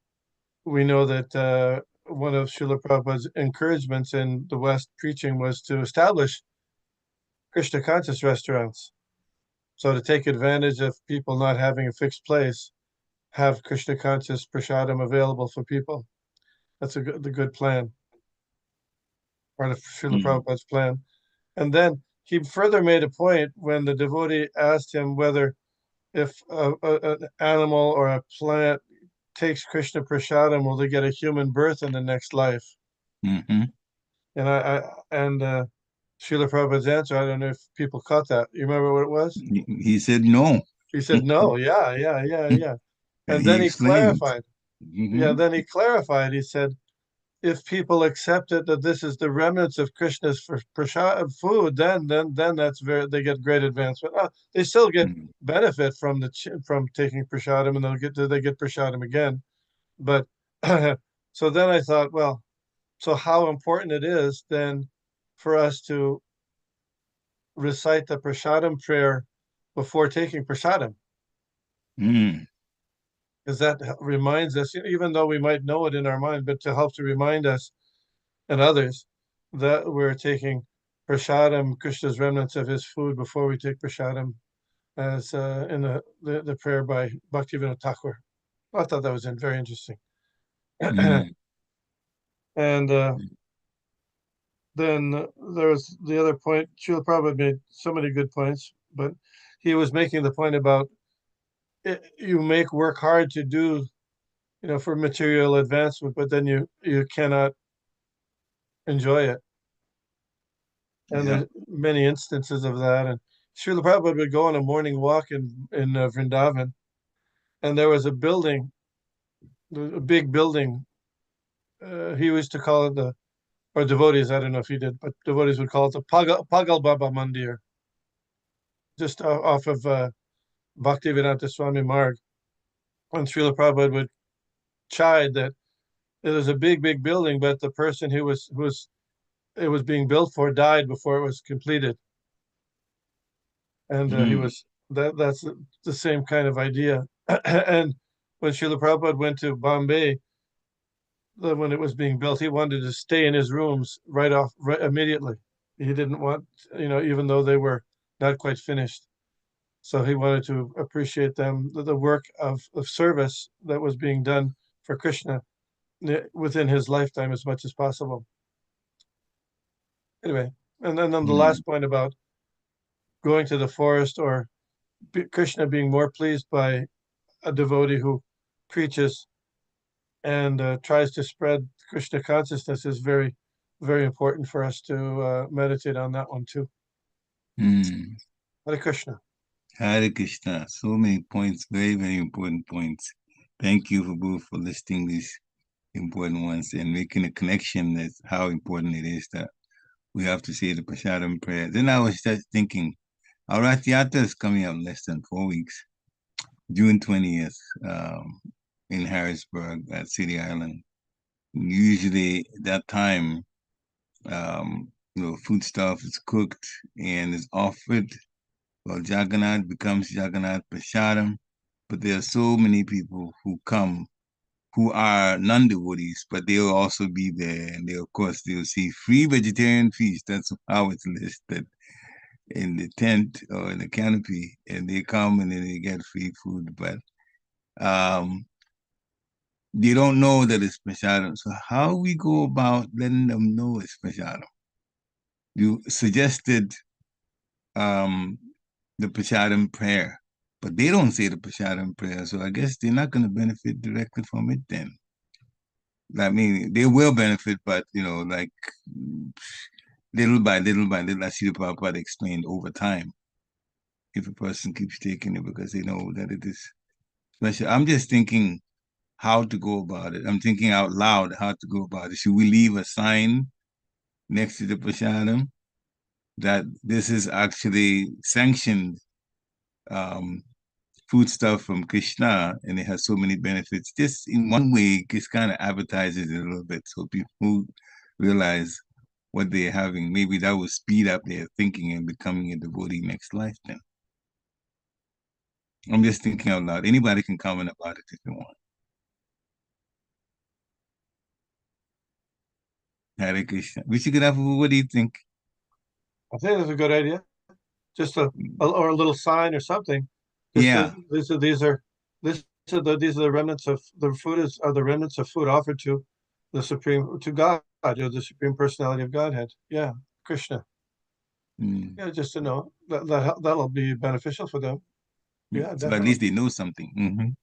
we know that one of Srila Prabhupada's encouragements in the West preaching was to establish Krishna conscious restaurants. So to take advantage of people not having a fixed place, have Krishna conscious prasadam available for people. That's the good plan, part of Srila Prabhupada's plan. And then he further made a point when the devotee asked him whether if an animal or a plant takes Krishna prasadam, will they get a human birth in the next life? Mm-hmm. And Srila Prabhupada's answer, I don't know if people caught that. You remember what it was? He said no. He said no. Yeah. And then he clarified. Mm-hmm. Yeah, then he clarified. He said, if people accept it that this is the remnants of Krishna's food, then that's they get great advancement. They still get benefit from taking prasadam, and they get prasadam again. But so then I thought, well, so how important it is then for us to recite the prasadam prayer before taking prasadam. Because that reminds us, even though we might know it in our mind, but to help to remind us and others that we're taking prasadam, Krishna's remnants of his food, before we take prasadam, as in the prayer by Bhaktivinoda Thakur. I thought that was very interesting. And then there was the other point. Srila Prabhupada made so many good points, but he was making the point about you work hard to do, for material advancement, but then you cannot enjoy it. And there's many instances of that. And Srila Prabhupada would go on a morning walk in Vrindavan, and there was a building, a big building. He used to call it or devotees, I don't know if he did, but devotees would call it the Pagal Baba Mandir, just off of Bhaktivedanta Swami Marg. And Srila Prabhupada would chide that it was a big building, but the person who was it was being built for died before it was completed. And he was that's the same kind of idea. And when Srila Prabhupada went to Bombay, when it was being built, he wanted to stay in his rooms right immediately. He didn't want, even though they were not quite finished. So he wanted to appreciate them, the work of service that was being done for Krishna within his lifetime as much as possible. Anyway, and then on the last point about going to the forest or Krishna being more pleased by a devotee who preaches and tries to spread Krishna consciousness is very, very important for us to meditate on that one too. Hare Krishna. Hare Krishna. So many points, very, very important points. Thank you for both for listing these important ones and making a connection. That's how important it is that we have to say the Prasadam prayer. Then I was just thinking, our Rath Yatra is coming up less than 4 weeks, June 20th, in Harrisburg at City Island. Usually that time, food stuff is cooked and is offered. Well, Jagannath becomes Jagannath Prasadam, but there are so many people who come who are non-devotees, but they'll also be there. And they, of course, they'll see free vegetarian feast. That's how it's listed in the tent or in the canopy. And they come and then they get free food. But they don't know that it's prasadam. So how we go about letting them know it's prasadam? You suggested the prasadam prayer, but they don't say the prasadam prayer, so I guess they're not going to benefit directly from it then. I mean, they will benefit, but, like little by little, as Srila Prabhupada explained, over time, if a person keeps taking it because they know that it is special. I'm just thinking how to go about it. I'm thinking out loud how to go about it. Should we leave a sign next to the prasadam that this is actually sanctioned food stuff from Krishna, and it has so many benefits? Just in one way, it kind of advertises it a little bit so people realize what they're having. Maybe that will speed up their thinking and becoming a devotee next life then. I'm just thinking out loud. Anybody can comment about it if they want. Hare Krishna. Vishikadapu, what do you think? I think that's a good idea. Just a little sign or something. These are the remnants of the food are the remnants of food offered to God, the Supreme Personality of Godhead. Yeah, Krishna. Yeah, just to know that'll be beneficial for them. Yeah, definitely. So at least they know something.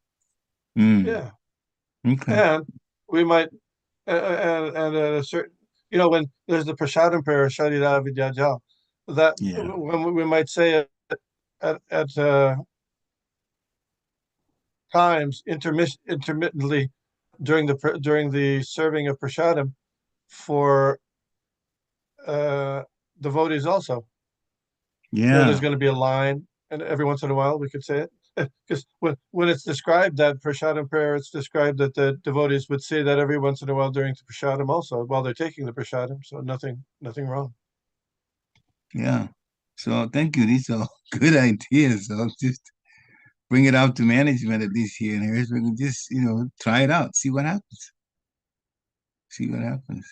Yeah. Okay. And we might, and at a certain, when there's the prasadam prayer, Sharira Vidyajal, that when we might say it at times intermittently during the serving of prasadam for devotees also. Yeah. There's going to be a line, and every once in a while we could say it. Because when it's described, that prasadam prayer, it's described that the devotees would say that every once in a while during the prasadam also, while they're taking the prasadam. So nothing wrong. Yeah. So thank you. These are good ideas. So just bring it out to management, at least here in Harrisburg, and just, try it out. See what happens. See what happens.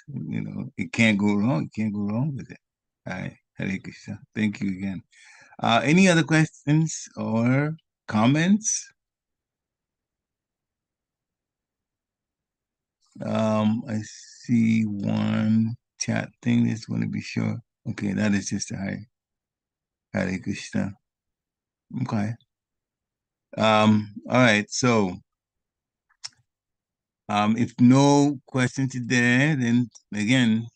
It can't go wrong. You can't go wrong with it. All right. Hare Krishna. Thank you again. Any other questions or comments? I see one chat thing. Just want to be sure. Okay, that is just a Hare Krishna. Okay. All right. So, if no questions today, then again,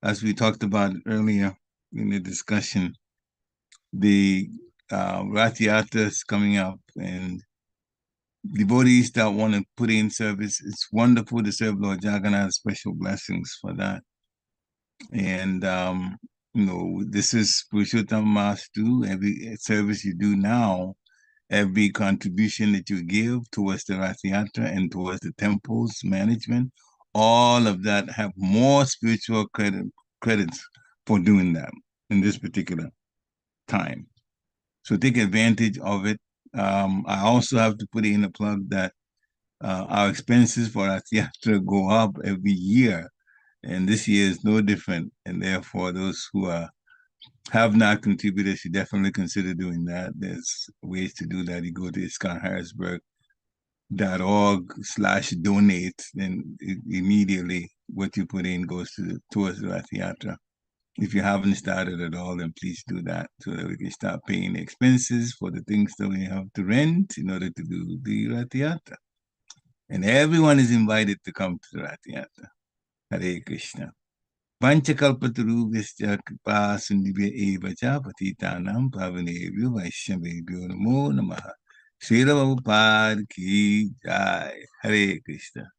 as we talked about earlier in the discussion, the Rath Yatra is coming up, and devotees that want to put in service, it's wonderful to serve Lord Jagannath. Special blessings for that. And this is Purushottam Mastu. Every service you do now, every contribution that you give towards the Rath Yatra and towards the temple's management, all of that have more spiritual credit, credits for doing that in this particular time. So take advantage of it. I also have to put in a plug that our expenses for our theater go up every year, and this year is no different. And therefore, those who have not contributed should definitely consider doing that. There's ways to do that. You go to iskanharrisburg.org/donate, then immediately what you put in goes towards the theater. If you haven't started at all, then please do that so that we can start paying the expenses for the things that we have to rent in order to do the Ratiyata. And everyone is invited to come to the Ratiyata. Hare Krishna. Panchakalpatarubhyascha kripa sindhibhya eva cha patitanam pavanebhyo vaishnavebhyo namo namaha. Srila Prabhupada ki jai. Hare Krishna.